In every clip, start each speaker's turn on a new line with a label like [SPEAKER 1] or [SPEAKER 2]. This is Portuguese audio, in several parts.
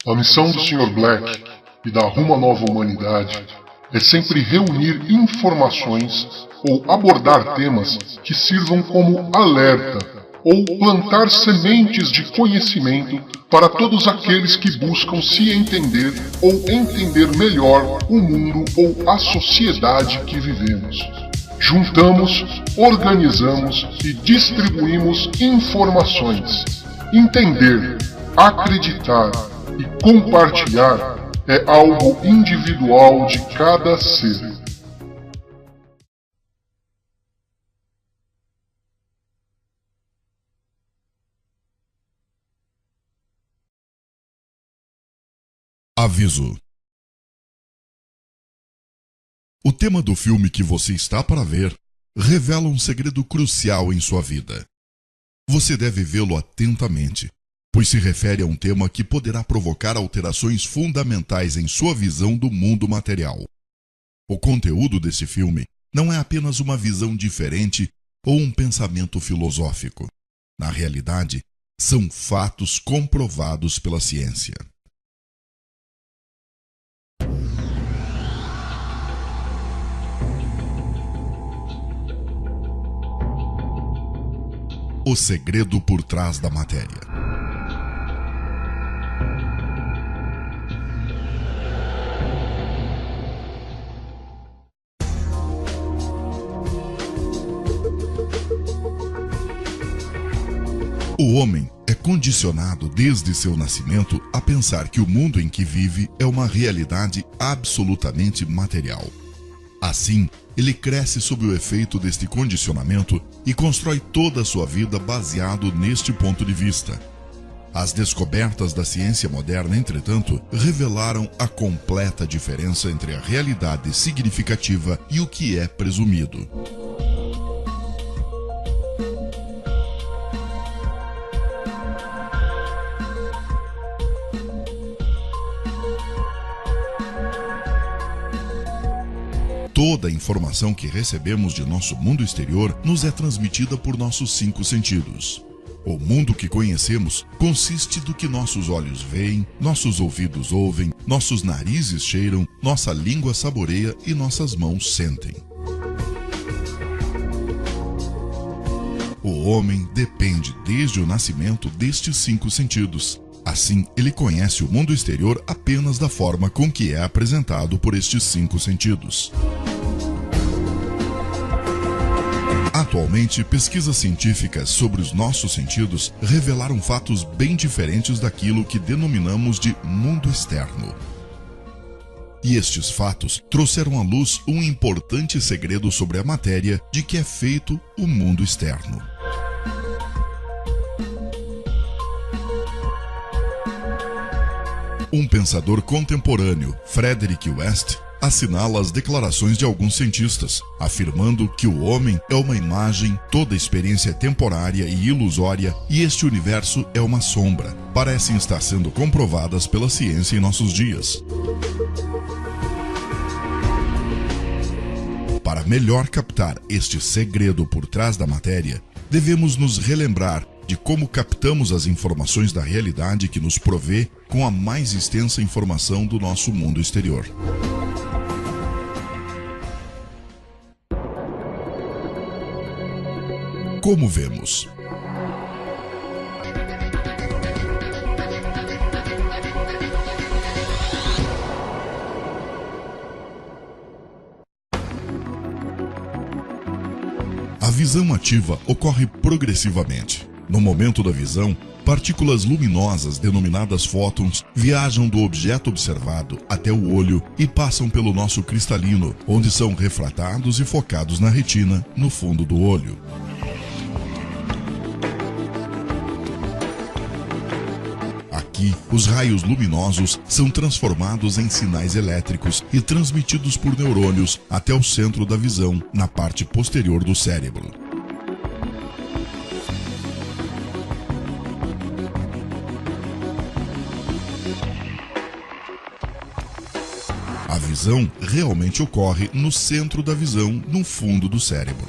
[SPEAKER 1] A missão do Sr. Black e da Rumo à Nova Humanidade é sempre reunir informações ou abordar temas que sirvam como alerta ou plantar sementes de conhecimento para todos aqueles que buscam se entender ou entender melhor o mundo ou a sociedade que vivemos. Juntamos, organizamos e distribuímos informações. Entender, acreditar e compartilhar é algo individual de cada ser.
[SPEAKER 2] Aviso. O tema do filme que você está para ver revela um segredo crucial em sua vida. Você deve vê-lo atentamente, pois se refere a um tema que poderá provocar alterações fundamentais em sua visão do mundo material. O conteúdo desse filme não é apenas uma visão diferente ou um pensamento filosófico. Na realidade, são fatos comprovados pela ciência. O segredo por trás da matéria. O homem é condicionado desde seu nascimento a pensar que o mundo em que vive é uma realidade absolutamente material. Assim, ele cresce sob o efeito deste condicionamento e constrói toda a sua vida baseado neste ponto de vista. As descobertas da ciência moderna, entretanto, revelaram a completa diferença entre a realidade significativa e o que é presumido. Toda a informação que recebemos de nosso mundo exterior nos é transmitida por nossos 5 sentidos. O mundo que conhecemos consiste do que nossos olhos veem, nossos ouvidos ouvem, nossos narizes cheiram, nossa língua saboreia e nossas mãos sentem. O homem depende desde o nascimento destes 5 sentidos. Assim, ele conhece o mundo exterior apenas da forma com que é apresentado por estes 5 sentidos. Atualmente, pesquisas científicas sobre os nossos sentidos revelaram fatos bem diferentes daquilo que denominamos de mundo externo. E estes fatos trouxeram à luz um importante segredo sobre a matéria de que é feito o mundo externo. Um pensador contemporâneo, Frederick West, assinala as declarações de alguns cientistas, afirmando que o homem é uma imagem, toda experiência é temporária e ilusória e este universo é uma sombra. Parecem estar sendo comprovadas pela ciência em nossos dias. Para melhor captar este segredo por trás da matéria, devemos nos relembrar de como captamos as informações da realidade que nos provê com a mais extensa informação do nosso mundo exterior. Como vemos? A visão ativa ocorre progressivamente. No momento da visão, partículas luminosas denominadas fótons viajam do objeto observado até o olho e passam pelo nosso cristalino, onde são refratados e focados na retina, no fundo do olho. Aqui, os raios luminosos são transformados em sinais elétricos e transmitidos por neurônios até o centro da visão, na parte posterior do cérebro. A visão realmente ocorre no centro da visão, no fundo do cérebro.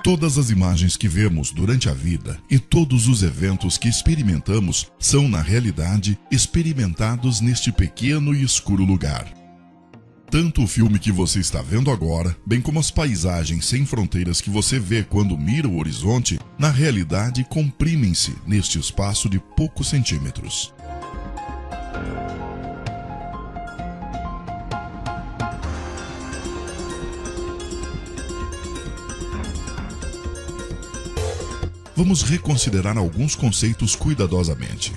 [SPEAKER 2] Todas as imagens que vemos durante a vida e todos os eventos que experimentamos são, na realidade, experimentados neste pequeno e escuro lugar. Tanto o filme que você está vendo agora, bem como as paisagens sem fronteiras que você vê quando mira o horizonte, na realidade comprimem-se neste espaço de poucos centímetros. Vamos reconsiderar alguns conceitos cuidadosamente.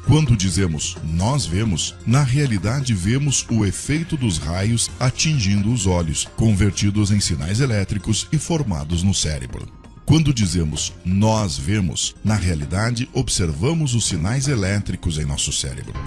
[SPEAKER 2] Quando dizemos nós vemos, na realidade vemos o efeito dos raios atingindo os olhos, convertidos em sinais elétricos e formados no cérebro. Quando dizemos nós vemos, na realidade observamos os sinais elétricos em nosso cérebro.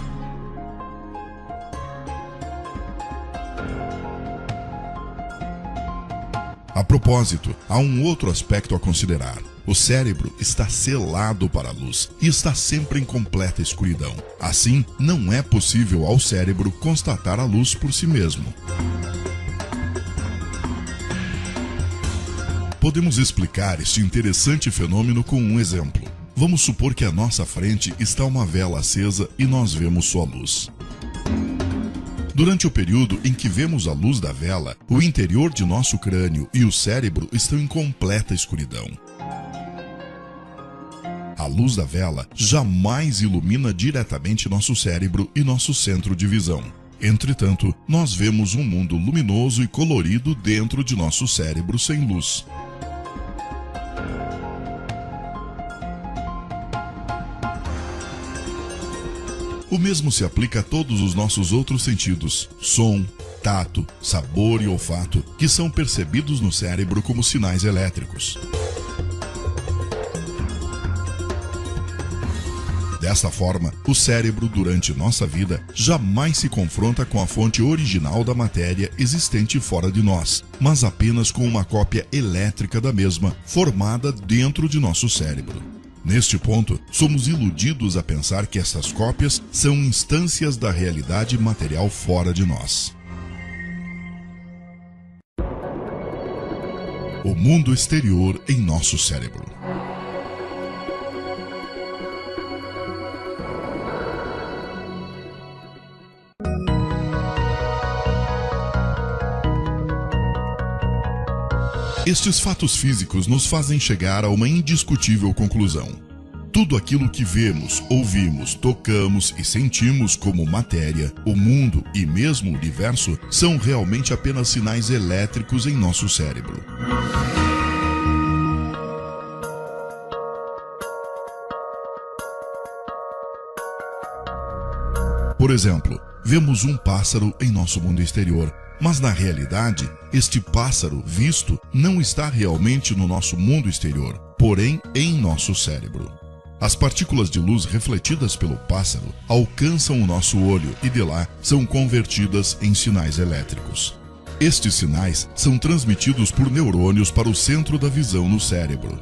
[SPEAKER 2] A propósito, há um outro aspecto a considerar. O cérebro está selado para a luz e está sempre em completa escuridão. Assim, não é possível ao cérebro constatar a luz por si mesmo. Podemos explicar este interessante fenômeno com um exemplo. Vamos supor que à nossa frente está uma vela acesa e nós vemos sua luz. Durante o período em que vemos a luz da vela, o interior de nosso crânio e o cérebro estão em completa escuridão. A luz da vela jamais ilumina diretamente nosso cérebro e nosso centro de visão. Entretanto, nós vemos um mundo luminoso e colorido dentro de nosso cérebro sem luz. O mesmo se aplica a todos os nossos outros sentidos: som, tato, sabor e olfato, que são percebidos no cérebro como sinais elétricos. Desta forma, o cérebro, durante nossa vida, jamais se confronta com a fonte original da matéria existente fora de nós, mas apenas com uma cópia elétrica da mesma, formada dentro de nosso cérebro. Neste ponto, somos iludidos a pensar que essas cópias são instâncias da realidade material fora de nós. O mundo exterior em nosso cérebro. Estes fatos físicos nos fazem chegar a uma indiscutível conclusão. Tudo aquilo que vemos, ouvimos, tocamos e sentimos como matéria, o mundo e mesmo o universo são realmente apenas sinais elétricos em nosso cérebro. Por exemplo, vemos um pássaro em nosso mundo exterior, mas na realidade, este pássaro visto não está realmente no nosso mundo exterior, porém em nosso cérebro. As partículas de luz refletidas pelo pássaro alcançam o nosso olho e de lá são convertidas em sinais elétricos. Estes sinais são transmitidos por neurônios para o centro da visão no cérebro.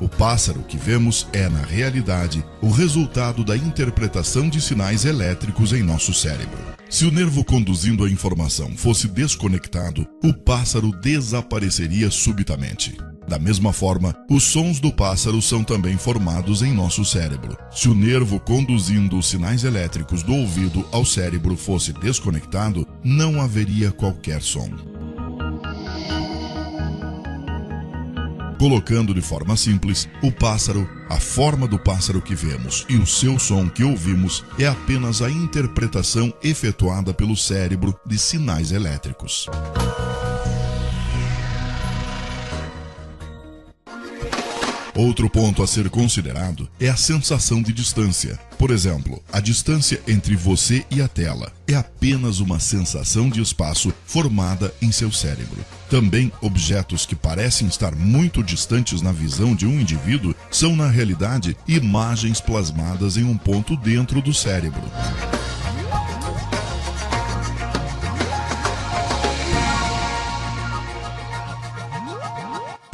[SPEAKER 2] O pássaro que vemos é, na realidade, o resultado da interpretação de sinais elétricos em nosso cérebro. Se o nervo conduzindo a informação fosse desconectado, o pássaro desapareceria subitamente. Da mesma forma, os sons do pássaro são também formados em nosso cérebro. Se o nervo conduzindo os sinais elétricos do ouvido ao cérebro fosse desconectado, não haveria qualquer som. Colocando de forma simples, o pássaro, a forma do pássaro que vemos e o seu som que ouvimos é apenas a interpretação efetuada pelo cérebro de sinais elétricos. Outro ponto a ser considerado é a sensação de distância. Por exemplo, a distância entre você e a tela é apenas uma sensação de espaço formada em seu cérebro. Também, objetos que parecem estar muito distantes na visão de um indivíduo são, na realidade, imagens plasmadas em um ponto dentro do cérebro.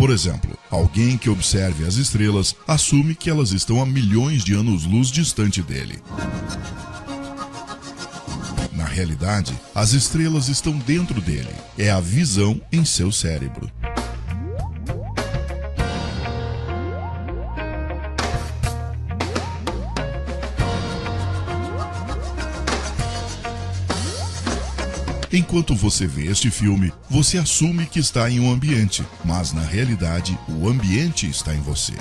[SPEAKER 2] Por exemplo, alguém que observe as estrelas assume que elas estão a milhões de anos-luz distante dele. Na realidade, as estrelas estão dentro dele. É a visão em seu cérebro. Enquanto você vê este filme, você assume que está em um ambiente, mas na realidade, o ambiente está em você.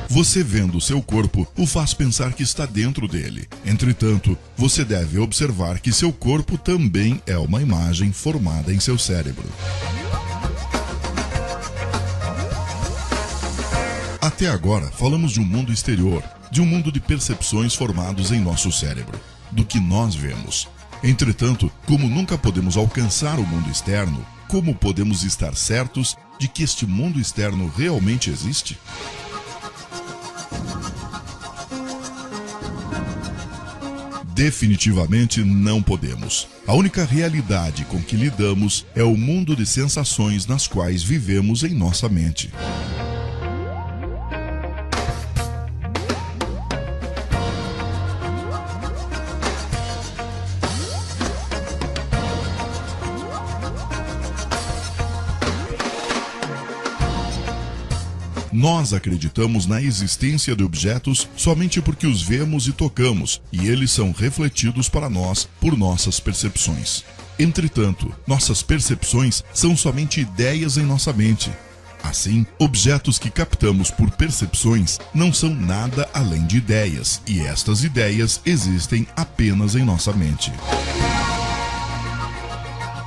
[SPEAKER 2] Você vendo seu corpo o faz pensar que está dentro dele. Entretanto, você deve observar que seu corpo também é uma imagem formada em seu cérebro. Até agora, falamos de um mundo exterior, de um mundo de percepções formados em nosso cérebro, do que nós vemos. Entretanto, como nunca podemos alcançar o mundo externo, como podemos estar certos de que este mundo externo realmente existe? Definitivamente não podemos. A única realidade com que lidamos é o mundo de sensações nas quais vivemos em nossa mente. Nós acreditamos na existência de objetos somente porque os vemos e tocamos, e eles são refletidos para nós por nossas percepções. Entretanto, nossas percepções são somente ideias em nossa mente. Assim, objetos que captamos por percepções não são nada além de ideias, e estas ideias existem apenas em nossa mente.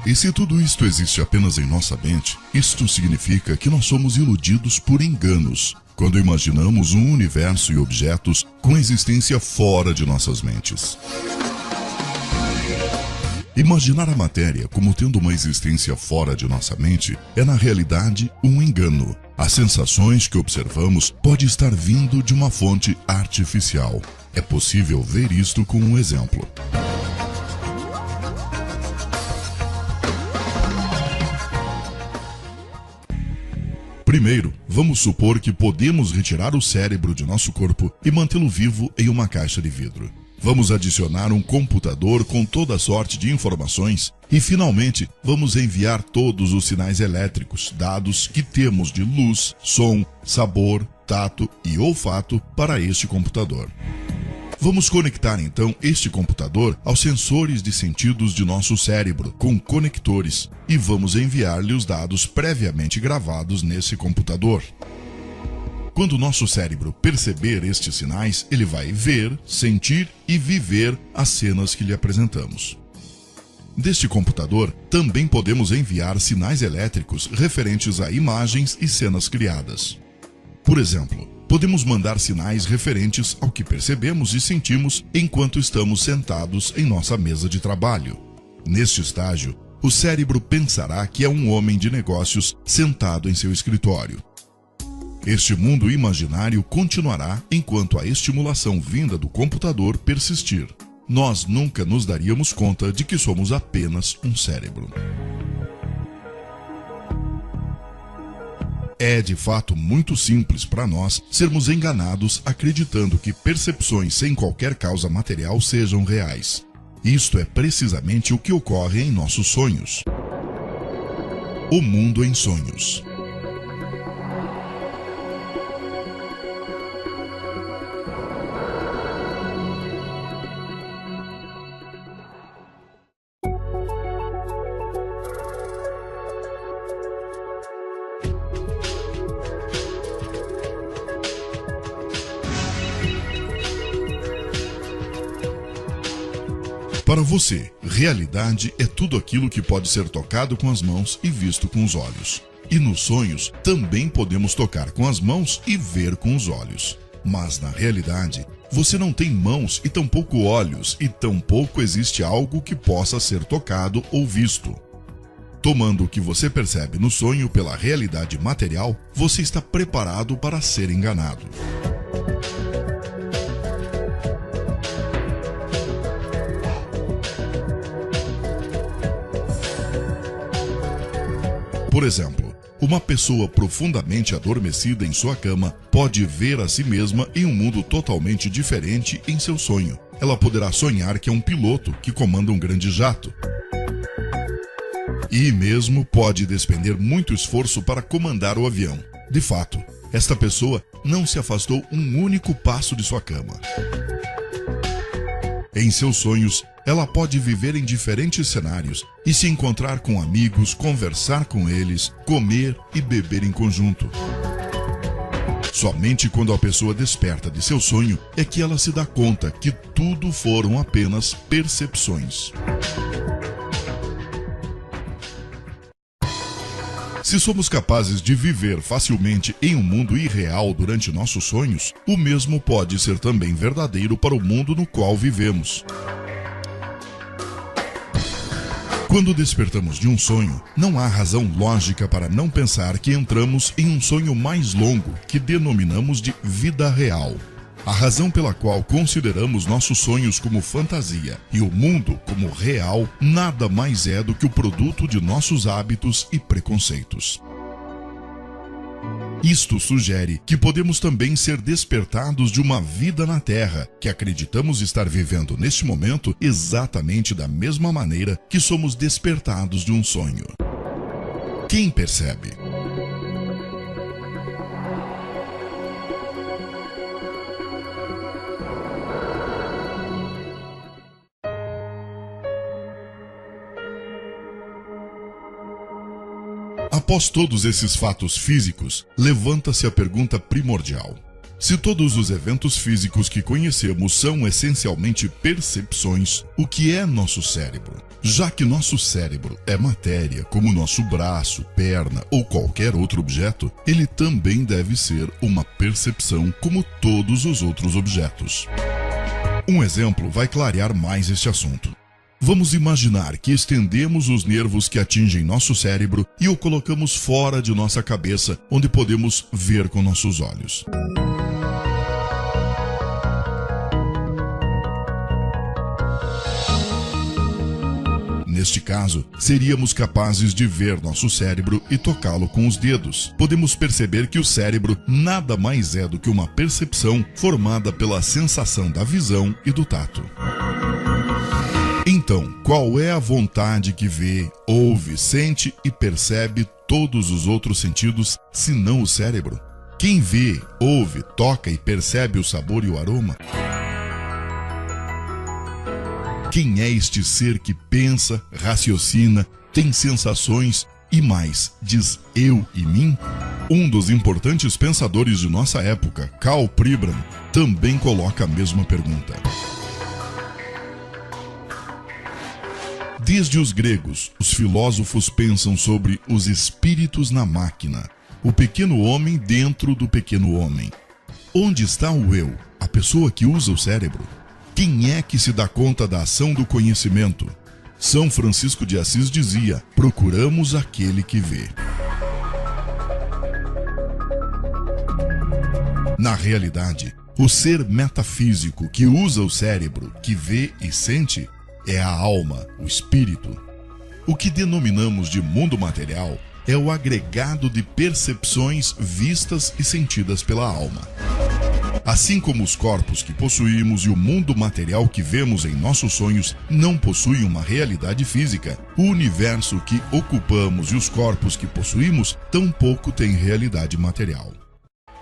[SPEAKER 2] E se tudo isto existe apenas em nossa mente, isto significa que nós somos iludidos por enganos, quando imaginamos um universo e objetos com existência fora de nossas mentes. Imaginar a matéria como tendo uma existência fora de nossa mente é, na realidade, um engano. As sensações que observamos podem estar vindo de uma fonte artificial. É possível ver isto com um exemplo. Primeiro, vamos supor que podemos retirar o cérebro de nosso corpo e mantê-lo vivo em uma caixa de vidro. Vamos adicionar um computador com toda sorte de informações e, finalmente, vamos enviar todos os sinais elétricos, dados que temos de luz, som, sabor, tato e olfato para este computador. Vamos conectar então este computador aos sensores de sentidos de nosso cérebro com conectores e vamos enviar-lhe os dados previamente gravados nesse computador. Quando nosso cérebro perceber estes sinais, ele vai ver, sentir e viver as cenas que lhe apresentamos. Deste computador, também podemos enviar sinais elétricos referentes a imagens e cenas criadas. Por exemplo, podemos mandar sinais referentes ao que percebemos e sentimos enquanto estamos sentados em nossa mesa de trabalho. Neste estágio, o cérebro pensará que é um homem de negócios sentado em seu escritório. Este mundo imaginário continuará enquanto a estimulação vinda do computador persistir. Nós nunca nos daríamos conta de que somos apenas um cérebro. É de fato muito simples para nós sermos enganados acreditando que percepções sem qualquer causa material sejam reais. Isto é precisamente o que ocorre em nossos sonhos. O mundo em sonhos. Para você, realidade é tudo aquilo que pode ser tocado com as mãos e visto com os olhos. E nos sonhos, também podemos tocar com as mãos e ver com os olhos. Mas na realidade, você não tem mãos e tampouco olhos, e tampouco existe algo que possa ser tocado ou visto. Tomando o que você percebe no sonho pela realidade material, você está preparado para ser enganado. Por exemplo, uma pessoa profundamente adormecida em sua cama pode ver a si mesma em um mundo totalmente diferente em seu sonho. Ela poderá sonhar que é um piloto que comanda um grande jato. E mesmo pode despender muito esforço para comandar o avião. De fato, esta pessoa não se afastou um único passo de sua cama. Em seus sonhos, ela pode viver em diferentes cenários e se encontrar com amigos, conversar com eles, comer e beber em conjunto. Somente quando a pessoa desperta de seu sonho é que ela se dá conta que tudo foram apenas percepções. Se somos capazes de viver facilmente em um mundo irreal durante nossos sonhos, o mesmo pode ser também verdadeiro para o mundo no qual vivemos. Quando despertamos de um sonho, não há razão lógica para não pensar que entramos em um sonho mais longo, que denominamos de vida real. A razão pela qual consideramos nossos sonhos como fantasia e o mundo como real nada mais é do que o produto de nossos hábitos e preconceitos. Isto sugere que podemos também ser despertados de uma vida na Terra, que acreditamos estar vivendo neste momento exatamente da mesma maneira que somos despertados de um sonho. Quem percebe? Após todos esses fatos físicos, levanta-se a pergunta primordial. Se todos os eventos físicos que conhecemos são essencialmente percepções, o que é nosso cérebro? Já que nosso cérebro é matéria, como nosso braço, perna ou qualquer outro objeto, ele também deve ser uma percepção como todos os outros objetos. Um exemplo vai clarear mais este assunto. Vamos imaginar que estendemos os nervos que atingem nosso cérebro e o colocamos fora de nossa cabeça, onde podemos ver com nossos olhos. Neste caso, seríamos capazes de ver nosso cérebro e tocá-lo com os dedos. Podemos perceber que o cérebro nada mais é do que uma percepção formada pela sensação da visão e do tato. Então, qual é a vontade que vê, ouve, sente e percebe todos os outros sentidos, senão o cérebro? Quem vê, ouve, toca e percebe o sabor e o aroma? Quem é este ser que pensa, raciocina, tem sensações e mais, diz eu e mim? Um dos importantes pensadores de nossa época, Karl Pribram, também coloca a mesma pergunta. Desde os gregos, os filósofos pensam sobre os espíritos na máquina, o pequeno homem dentro do pequeno homem. Onde está o eu, a pessoa que usa o cérebro? Quem é que se dá conta da ação do conhecimento? São Francisco de Assis dizia: procuramos aquele que vê. Na realidade, o ser metafísico que usa o cérebro, que vê e sente, é a alma, o espírito. O que denominamos de mundo material é o agregado de percepções vistas e sentidas pela alma. Assim como os corpos que possuímos e o mundo material que vemos em nossos sonhos não possuem uma realidade física, o universo que ocupamos e os corpos que possuímos tampouco têm realidade material.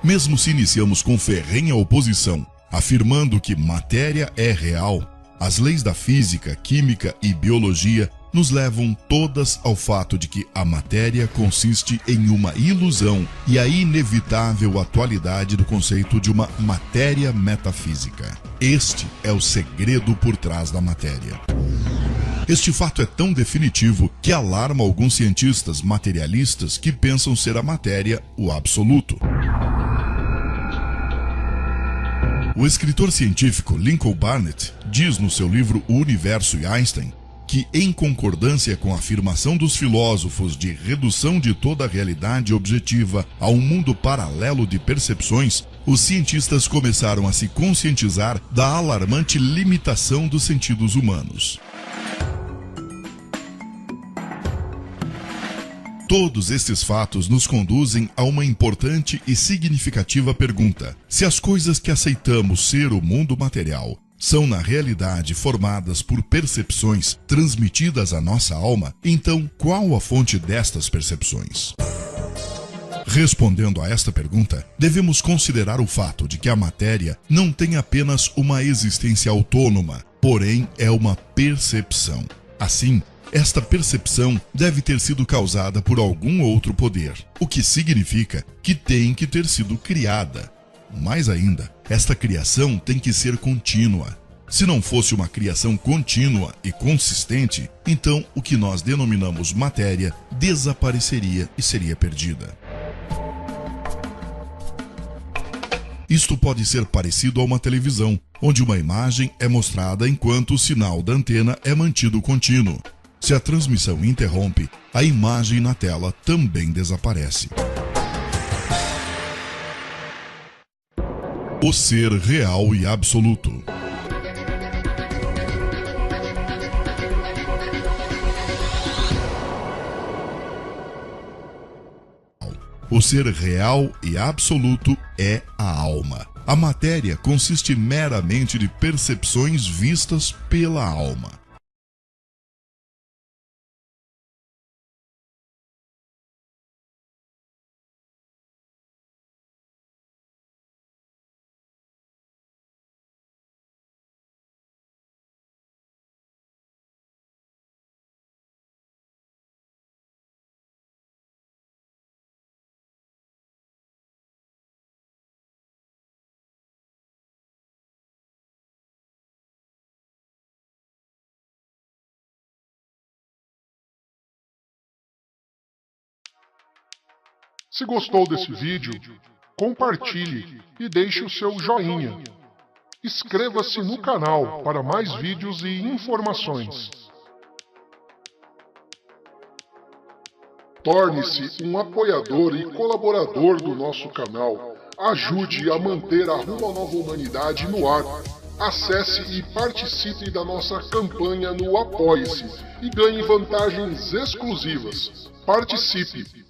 [SPEAKER 2] Mesmo se iniciamos com ferrenha oposição, afirmando que matéria é real, as leis da física, química e biologia nos levam todas ao fato de que a matéria consiste em uma ilusão e a inevitável atualidade do conceito de uma matéria metafísica. Este é o segredo por trás da matéria. Este fato é tão definitivo que alarma alguns cientistas materialistas que pensam ser a matéria o absoluto. O escritor científico Lincoln Barnett diz no seu livro O Universo e Einstein que, em concordância com a afirmação dos filósofos de redução de toda a realidade objetiva a um mundo paralelo de percepções, os cientistas começaram a se conscientizar da alarmante limitação dos sentidos humanos. Todos estes fatos nos conduzem a uma importante e significativa pergunta: se as coisas que aceitamos ser o mundo material são na realidade formadas por percepções transmitidas à nossa alma, então qual a fonte destas percepções? Respondendo a esta pergunta, devemos considerar o fato de que a matéria não tem apenas uma existência autônoma, porém é uma percepção. Assim, esta percepção deve ter sido causada por algum outro poder, o que significa que tem que ter sido criada. Mais ainda, esta criação tem que ser contínua. Se não fosse uma criação contínua e consistente, então o que nós denominamos matéria desapareceria e seria perdida. Isto pode ser parecido a uma televisão, onde uma imagem é mostrada enquanto o sinal da antena é mantido contínuo. Se a transmissão interrompe, a imagem na tela também desaparece. O ser real e absoluto. O ser real e absoluto é a alma. A matéria consiste meramente de percepções vistas pela alma.
[SPEAKER 1] Se gostou desse vídeo, compartilhe e deixe o seu joinha. Inscreva-se no canal para mais vídeos e informações. Torne-se um apoiador e colaborador do nosso canal. Ajude a manter a Rumo à Nova Humanidade no ar. Acesse e participe da nossa campanha no Apoie-se e ganhe vantagens exclusivas. Participe!